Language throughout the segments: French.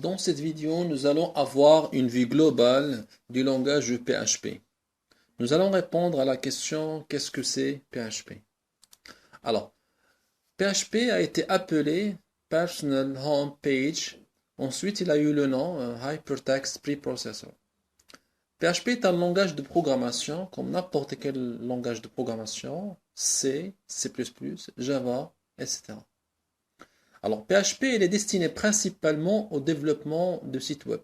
Dans cette vidéo, nous allons avoir une vue globale du langage de PHP. Nous allons répondre à la question qu'est-ce que c'est PHP? Alors, PHP a été appelé Personal Home Page. Ensuite, il a eu le nom Hypertext Preprocessor. PHP est un langage de programmation comme n'importe quel langage de programmation, C, C++, Java, etc. Alors, PHP, il est destiné principalement au développement de sites web.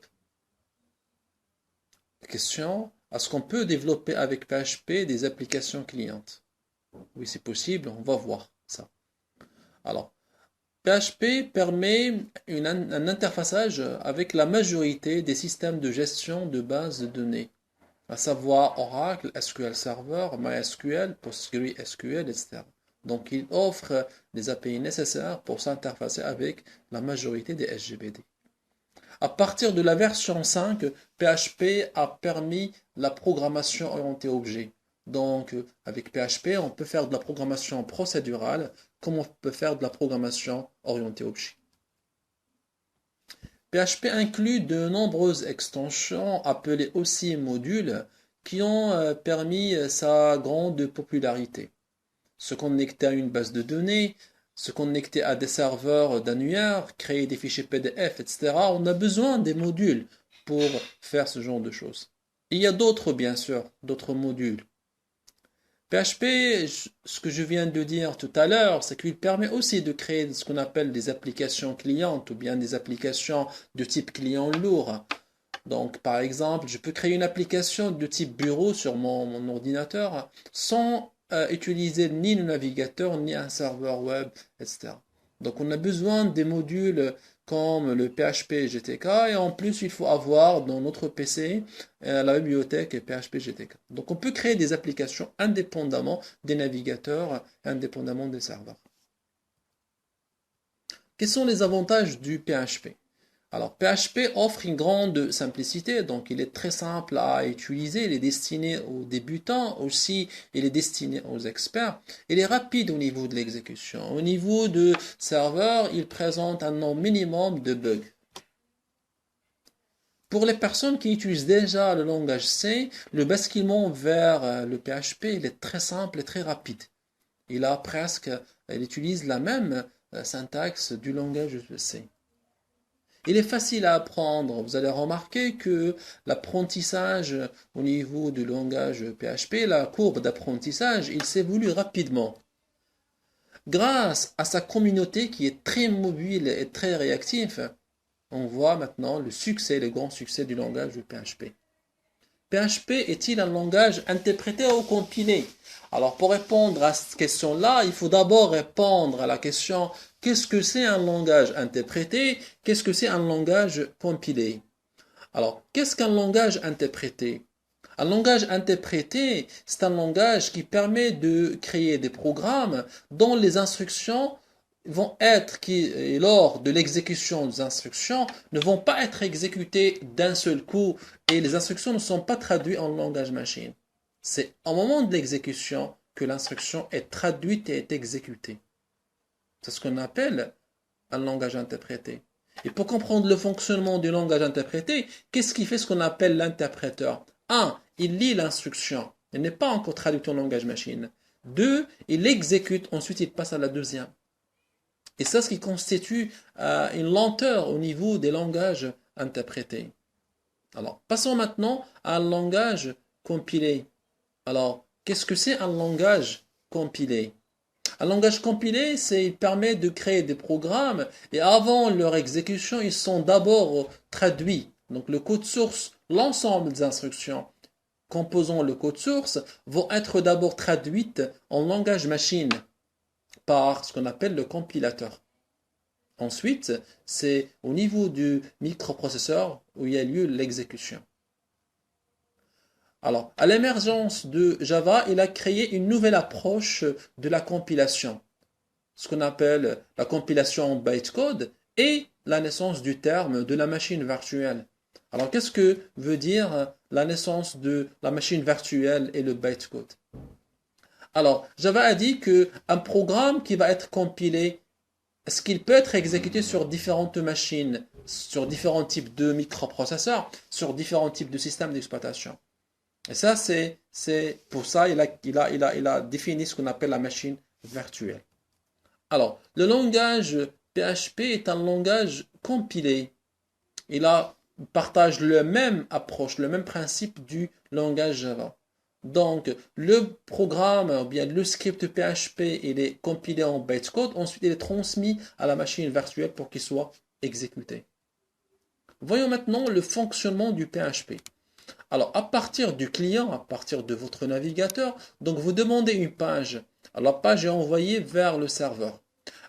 Question, est-ce qu'on peut développer avec PHP des applications clientes? Oui, c'est possible, on va voir ça. Alors, PHP permet un interfaçage avec la majorité des systèmes de gestion de bases de données, à savoir Oracle, SQL Server, MySQL, PostgreSQL, etc. Donc, il offre les API nécessaires pour s'interfacer avec la majorité des SGBD. À partir de la version 5, PHP a permis la programmation orientée objet. Donc, avec PHP, on peut faire de la programmation procédurale comme on peut faire de la programmation orientée objet. PHP inclut de nombreuses extensions appelées aussi modules qui ont permis sa grande popularité. Se connecter à une base de données, se connecter à des serveurs d'annuaire, créer des fichiers PDF, etc. On a besoin des modules pour faire ce genre de choses. Il y a d'autres, bien sûr, d'autres modules. PHP, ce que je viens de dire tout à l'heure, c'est qu'il permet aussi de créer ce qu'on appelle des applications clientes ou bien des applications de type client lourd. Donc, par exemple, je peux créer une application de type bureau sur mon ordinateur sans utiliser ni le navigateur, ni un serveur web, etc. Donc, on a besoin des modules comme le PHP GTK et en plus, il faut avoir dans notre PC la bibliothèque PHP GTK. Donc, on peut créer des applications indépendamment des navigateurs, indépendamment des serveurs. Quels sont les avantages du PHP? Alors, PHP offre une grande simplicité, donc il est très simple à utiliser, il est destiné aux débutants aussi, il est destiné aux experts, il est rapide au niveau de l'exécution. Au niveau de serveur, il présente un nombre minimum de bugs. Pour les personnes qui utilisent déjà le langage C, le basculement vers le PHP, il est très simple et très rapide. Il utilise la même syntaxe du langage C. Il est facile à apprendre. Vous allez remarquer que l'apprentissage au niveau du langage PHP, la courbe d'apprentissage, il s'évolue rapidement. Grâce à sa communauté qui est très mobile et très réactive, on voit maintenant le grand succès du langage de PHP. PHP est-il un langage interprété ou compilé? Alors, pour répondre à cette question-là, il faut d'abord répondre à la question qu'est-ce que c'est un langage interprété? Qu'est-ce que c'est un langage compilé? Alors, qu'est-ce qu'un langage interprété? Un langage interprété, c'est un langage qui permet de créer des programmes dont les instructions lors de l'exécution des instructions, ne vont pas être exécutées d'un seul coup et les instructions ne sont pas traduites en langage machine. C'est au moment de l'exécution que l'instruction est traduite et est exécutée. C'est ce qu'on appelle un langage interprété. Et pour comprendre le fonctionnement du langage interprété, qu'est-ce qui fait ce qu'on appelle l'interpréteur? 1. Il lit l'instruction. Elle n'est pas encore traduite en langage machine. 2. Il l'exécute, ensuite il passe à la deuxième. Et ça, ce qui constitue une lenteur au niveau des langages interprétés. Alors, passons maintenant à un langage compilé. Alors, qu'est-ce que c'est un langage compilé? Un langage compilé, il permet de créer des programmes et avant leur exécution, ils sont d'abord traduits. Donc, le code source, l'ensemble des instructions composant le code source vont être d'abord traduites en langage machine par ce qu'on appelle le compilateur. Ensuite, c'est au niveau du microprocesseur où il y a lieu l'exécution. Alors, à l'émergence de Java, il a créé une nouvelle approche de la compilation, ce qu'on appelle la compilation bytecode et la naissance du terme de la machine virtuelle. Alors, qu'est-ce que veut dire la naissance de la machine virtuelle et le bytecode? Alors, Java a dit qu'un programme qui va être compilé, est-ce qu'il peut être exécuté sur différentes machines? sur différents types de microprocesseurs, sur différents types de systèmes d'exploitation. Et ça, c'est pour ça il a défini ce qu'on appelle la machine virtuelle. Alors, le langage PHP est un langage compilé. Partage le même approche, le même principe du langage Java. Donc, le programme, ou bien le script PHP, il est compilé en bytecode, ensuite il est transmis à la machine virtuelle pour qu'il soit exécuté. Voyons maintenant le fonctionnement du PHP. Alors, à partir du client, à partir de votre navigateur, donc vous demandez une page. Alors, la page est envoyée vers le serveur.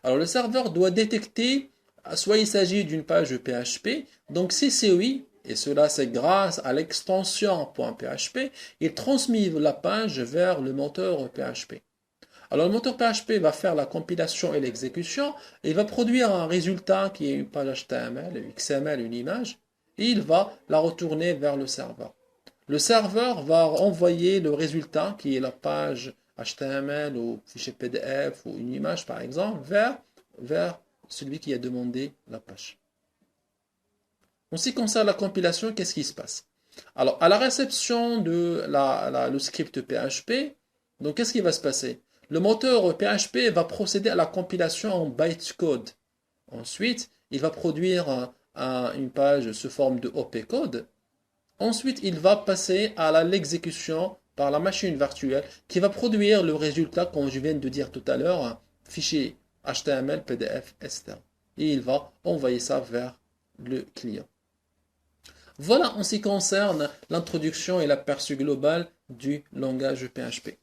Alors, le serveur doit détecter, soit il s'agit d'une page PHP, donc si c'est oui, et cela c'est grâce à l'extension .php, il transmet la page vers le moteur PHP. Alors, le moteur PHP va faire la compilation et l'exécution, et il va produire un résultat qui est une page HTML, XML, une image, et il va la retourner vers le serveur. Le serveur va envoyer le résultat, qui est la page HTML ou fichier PDF ou une image par exemple, vers celui qui a demandé la page. En ce qui concerne la compilation, qu'est-ce qui se passe? Alors, à la réception de le script PHP, donc qu'est-ce qui va se passer? Le moteur PHP va procéder à la compilation en bytecode. Ensuite, il va produire une page sous forme de opcode. Ensuite, il va passer à l'exécution par la machine virtuelle qui va produire le résultat, comme je viens de dire tout à l'heure, un fichier HTML, PDF, etc. Et il va envoyer ça vers le client. Voilà en ce qui concerne l'introduction et l'aperçu global du langage PHP.